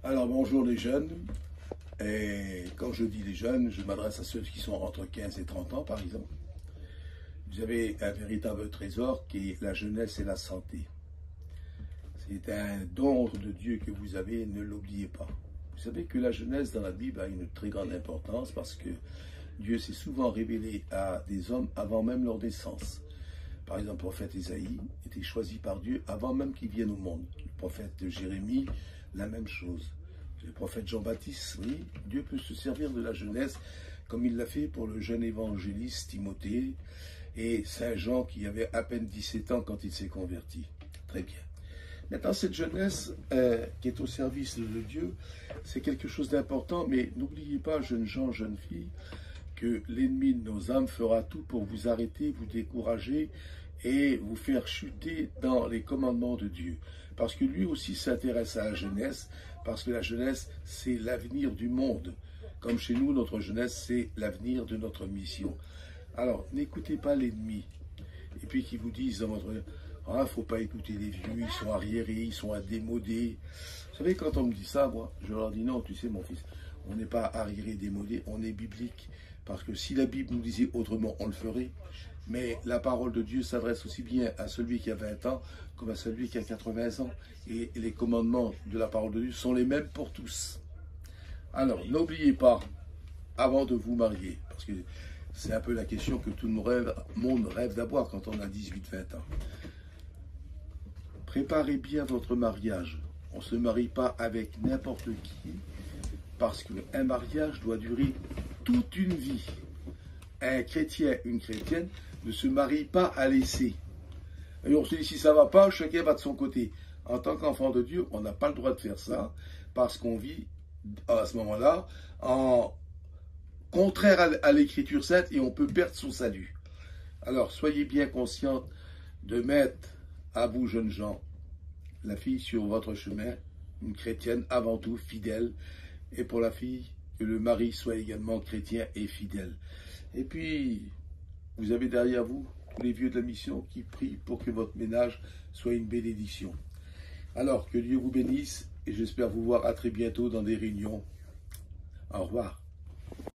Alors bonjour les jeunes, et quand je dis les jeunes, je m'adresse à ceux qui sont entre 15 et 30 ans par exemple. Vous avez un véritable trésor qui est la jeunesse et la santé. C'est un don de Dieu que vous avez, ne l'oubliez pas. Vous savez que la jeunesse dans la Bible a une très grande importance parce que Dieu s'est souvent révélé à des hommes avant même leur naissance. Par exemple, le prophète Isaïe était choisi par Dieu avant même qu'il vienne au monde. Le prophète Jérémie, la même chose. Le prophète Jean-Baptiste, oui, Dieu peut se servir de la jeunesse comme il l'a fait pour le jeune évangéliste Timothée et Saint Jean qui avait à peine 17 ans quand il s'est converti. Très bien. Maintenant, cette jeunesse qui est au service de Dieu, c'est quelque chose d'important, mais n'oubliez pas, jeunes gens, jeunes filles, que l'ennemi de nos âmes fera tout pour vous arrêter, vous décourager et vous faire chuter dans les commandements de Dieu. Parce que lui aussi s'intéresse à la jeunesse, parce que la jeunesse, c'est l'avenir du monde. Comme chez nous, notre jeunesse, c'est l'avenir de notre mission. Alors, n'écoutez pas l'ennemi. Et puis qui vous disent dans votre... Ah, il ne faut pas écouter les vieux, ils sont arriérés, ils sont démodés. Vous savez, quand on me dit ça, moi, je leur dis non, tu sais, mon fils, on n'est pas arriéré, démodé, on est biblique. Parce que si la Bible nous disait autrement, on le ferait. Mais la parole de Dieu s'adresse aussi bien à celui qui a 20 ans comme à celui qui a 80 ans. Et les commandements de la parole de Dieu sont les mêmes pour tous. Alors, n'oubliez pas, avant de vous marier, parce que c'est un peu la question que tout le monde rêve d'avoir quand on a 18-20 ans. Préparez bien votre mariage. On ne se marie pas avec n'importe qui, parce qu'un mariage doit durer toute une vie. Un chrétien, une chrétienne ne se marie pas à l'essai. Et on se dit, si ça ne va pas, chacun va de son côté. En tant qu'enfant de Dieu, on n'a pas le droit de faire ça, parce qu'on vit à ce moment-là en contraire à l'écriture sainte et on peut perdre son salut. Alors, soyez bien conscients de mettre à vous, jeunes gens, la fille sur votre chemin, une chrétienne avant tout, fidèle, et pour la fille, que le mari soit également chrétien et fidèle. Et puis, vous avez derrière vous tous les vieux de la mission qui prient pour que votre ménage soit une bénédiction. Alors, que Dieu vous bénisse et j'espère vous voir à très bientôt dans des réunions. Au revoir.